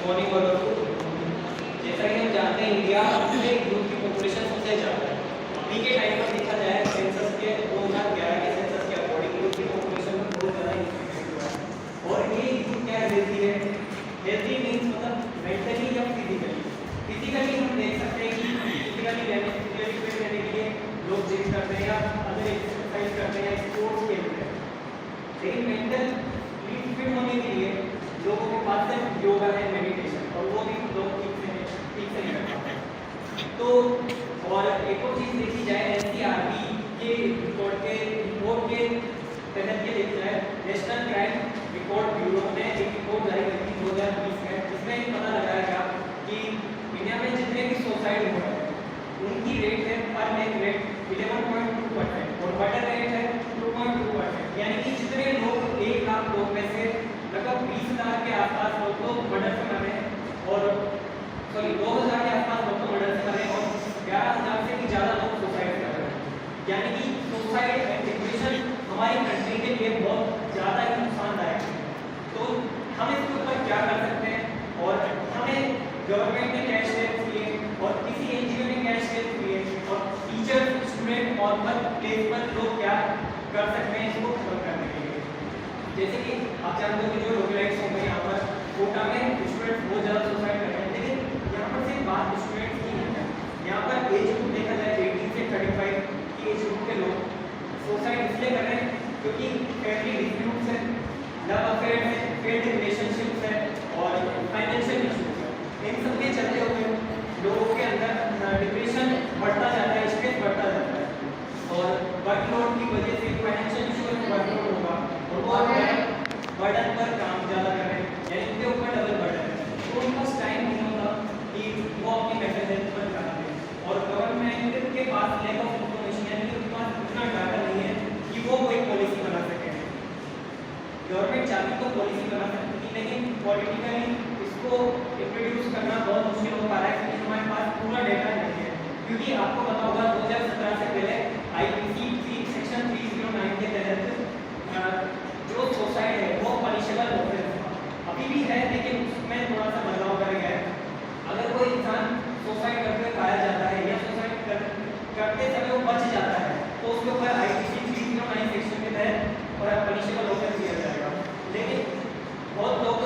Morning walk को। जैसा कि हम जानते हैं इंडिया में यूथ की पॉपुलेशन सबसे ज़्यादा है। अभी के टाइम पर देखा जाए सेंसस के 2011 के सेंसस के अकॉर्डिंग यूथ की पॉपुलेशन में बहुत ज़्यादा इंक्रीमेंट हुआ है। और ये यूथ क्या हेल्थी है, हेल्थी मीन्स मतलब मेंटली या फिजिकली। फिजिकली हम देख सकते हैं कि फिजिकली फिट रहने के लिए लोग जिम करते हैं या अदर एक्सरसाइज करते हैं, स्पोर्ट्स खेलते हैं। लेकिन मेंटली फिट होने के लिए लोगों के पास सिर्फ योगा है, मेडिटेशन, और वो भी लोग ठीक से नहीं कर पाते। तो और एक और चीज़ देखी जाए एनसीआरबी के रिपोर्ट के तहत ये देखा जाए नेशनल क्राइम रिकॉर्ड ब्यूरो ने एक रिपोर्ट जारी की थी 2020 में। इसमें पता लगाया गया कि इंडिया में जितने भी सुसाइड हो रहे हैं उनकी रेट है पर डे रेट 11.2% और मर्डर रेट है 2.2%। यानी कि जितने लोग 1 लाख लोग में से लगभग 20,000 के आसपास लोग तो मर्डर से मरे हैं और 2000 के आसपास लोग तो मर्डर से मरे और 11,000 से भी ज़्यादा लोग सुसाइड कर रहे हैं। यानी कि सुसाइड एंड डिप्रेशन हमारी कंट्री के लिए बहुत ज़्यादा ही नुकसानदायक है। तो हम इसके ऊपर क्या कर सकते हैं और हमें गवर्नमेंट ने क्या स्टेप्स लिए और किसी एनजीओ ने क्या स्टेप्स लिए और टीचर स्टूडेंट और वर्क प्लेस पर लोग क्या कर सकते हैं इसको खत्म करने के लिए। जैसे कि आप जानते हो कि जो लोकलाइट्स हो गए यहाँ पर कोटा में स्टूडेंट्स बहुत ज़्यादा सुसाइड कर रहे हैं। लेकिन यहाँ पर सिर्फ बात स्टूडेंट्स की नहीं है, यहाँ पर एज ग्रुप देखा जाए 18 से 35 की एज ग्रुप के लोग सुसाइड इसलिए कर रहे हैं क्योंकि फैमिली डिस्प्यूट्स है, लव अफेयर है, फेल्ड रिलेशनशिप्स है और फाइनेंशियल इश्यूज है। इन सब के चलते हुए लोगों के अंदर डिप्रेशन बढ़ता जाता है, स्ट्रेस बढ़ता जाता है और वर्कलोड की वजह से फाइनेंशियल इशू में वर्कलोड होगा और वो बर्डन पर काम ज़्यादा कर रहे हैं, यानी उनके ऊपर डबल बर्डन है। तो उनके पास टाइम नहीं होता कि वो अपनी मेंटल हेल्थ पर ध्यान दें और गवर्नमेंट के पास लैक ऑफ इंफॉर्मेशन यानी कि उनके पास इतना डाटा नहीं है कि वो कोई पॉलिसी बना सके। गवर्नमेंट चाहती तो पॉलिसी बना सकती थी लेकिन पॉलिटिकली इसको इंट्रोड्यूस करना बहुत मुश्किल हो पा रहा है क्योंकि हमारे पास पूरा डेटा नहीं है। क्योंकि आपको पता होगा 2017 से पहले आईपीसी सेक्शन 309 के तहत जो सुसाइड है वो पनिशेबल ऑफेंस था, अभी भी है लेकिन उसमें थोड़ा सा बदलाव कर गया है। अगर कोई इंसान सुसाइड करके पाया जाता है या सुसाइड करते समय वो बच जाता है तो उसके ऊपर आईपीसी 309 सेक्शन के तहत पनिशेबल ऑफेंस दिया जाएगा। लेकिन बहुत लोग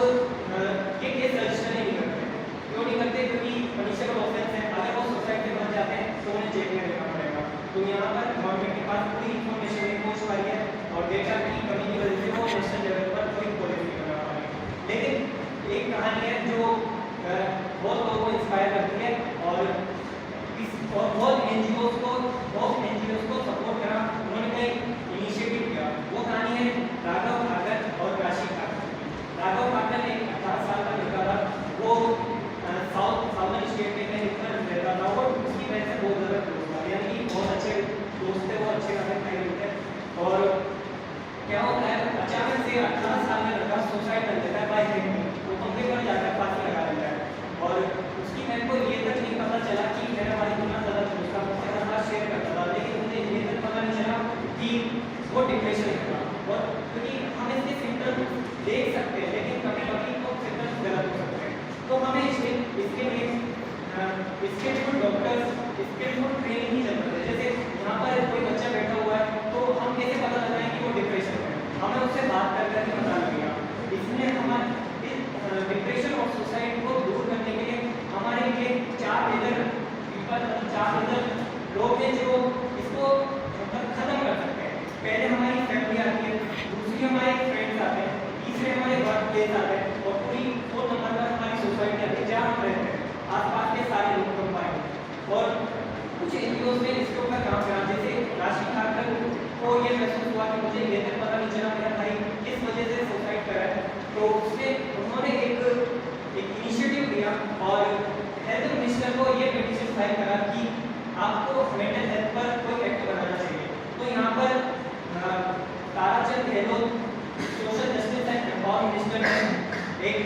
ये केस रजिस्टर नहीं करते। क्यों नहीं करते? क्योंकि पनिशेबल ऑफेंस है, अगर वो सुसाइड से बच जाते हैं तो उन्हें जेल में रहना पड़ेगा। तो यहाँ पर गवर्नमेंट के पास पूरी इंफॉर्मेशन नहीं पहुँच पाई है और डेटा की कमी की वजह से वो नेशनल लेवल पर कोई पॉलिसी नहीं बना पा रही। लेकिन एक कहानी है जो बहुत लोगों को इंस्पायर करती है और बहुत एनजीओ को सपोर्ट करा, उन्होंने कई इनिशिएटिव किया। वो कहानी है राघव ठाकर और राशि ठाकर। राघव ठाकर एक 18 साल का लड़का था, वो साउथर्न स्टेट में रहता था और उसकी वजह से बहुत ज़्यादा क्लोज था, यानी कि बहुत अच्छे दोस्त थे, वो अच्छे खासे फ्रेंड थे। और क्या होता है अचानक से 18 साल का लड़का सुसाइड कर लेता है बाइक में, वो पंखे पर जाकर फांसी लगा लेता है और उसकी बहन को ये तक नहीं पता चला कि मेरा भाई इतना ज़्यादा दोस्त था, मुझसे हर बात शेयर करता था, लेकिन मुझे ये तक पता नहीं चला कि वो डिप्रेशन में था। और क्योंकि हम इसके सिम्टम्स देख सकते हैं लेकिन कभी कभी तो सिम्टम्स गलत हो सकते हैं, तो हमें इसके लिए स्किलफुल डॉक्टर्स, स्किलफुल ट्रेनिंग की जरूरत है। जैसे यहाँ पर कोई बच्चा बैठा हुआ है तो हम कैसे पता लगाएं कि वो डिप्रेशन में है? हमें उससे बात कर करके पता लगेगा। इसलिए हमारे डिप्रेशन और सुसाइड को दूर करने के लिए हमारे लिए 4 मेजर लोग हैं जो इसको खत्म कर सकते हैं। पहले हमारी फैमिली आती है, दूसरी हमारे फ्रेंड्स आते हैं, तीसरे हमारे वर्क प्लेस आते हैं और पूरी 4 नंबर पर हमारी सोसाइटी आती है जहाँ हम रहते हैं, आसपास के सारे लोग हम पाएंगे। और कुछ एनजीओ ने इसके ऊपर काम करा, जैसे राशि ठाकर को ये महसूस हुआ कि मुझे ये तक पता नहीं चला मेरा भाई किस वजह से सुसाइड कर रहा है, तो उन्होंने एक इनिशिएटिव लिया और हेल्थ मिनिस्टर को ये पिटीशन फाइल करा कि आपको मेंटल हेल्थ पर कोई एक्ट बनाना चाहिए। तो यहाँ पर Tarachand Gehlot social justice and empowerment minister ने एक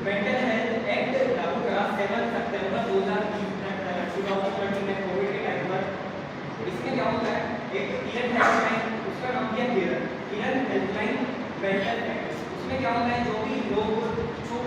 मेंटल हेल्थ एक्ट लागू करा 7 सितंबर 2020 में कोविड के टाइम पर। इसमें क्या होता है, एक किरण हेल्पलाइन, उसका नाम दिया किरण हेल्पलाइन मेंटल एक्ट। उसमें क्या होता है, जो भी लोग छूट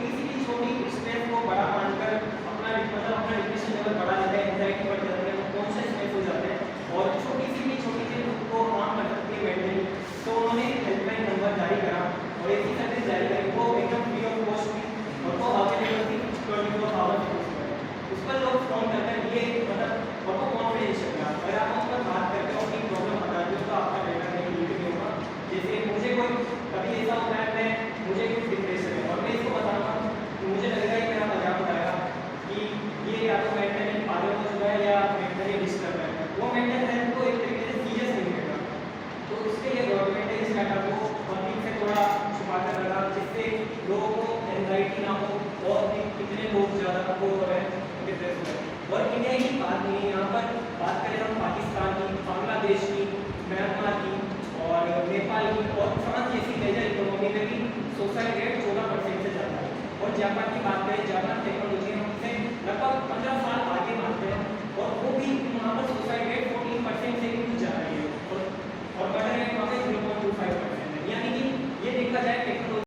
और कितने लोग ज़्यादा वो हो रहे हैं डिप्रेस हो रहे हैं। और इंडिया की बात नहीं है, यहाँ पर बात करें हम पाकिस्तान की, बांग्लादेश की, म्यांमार की और नेपाल की और फ्रांस जैसी मेजर इकोनॉमी में भी सुसाइड रेट 14% से ज़्यादा है। और जापान की बात करें, जापान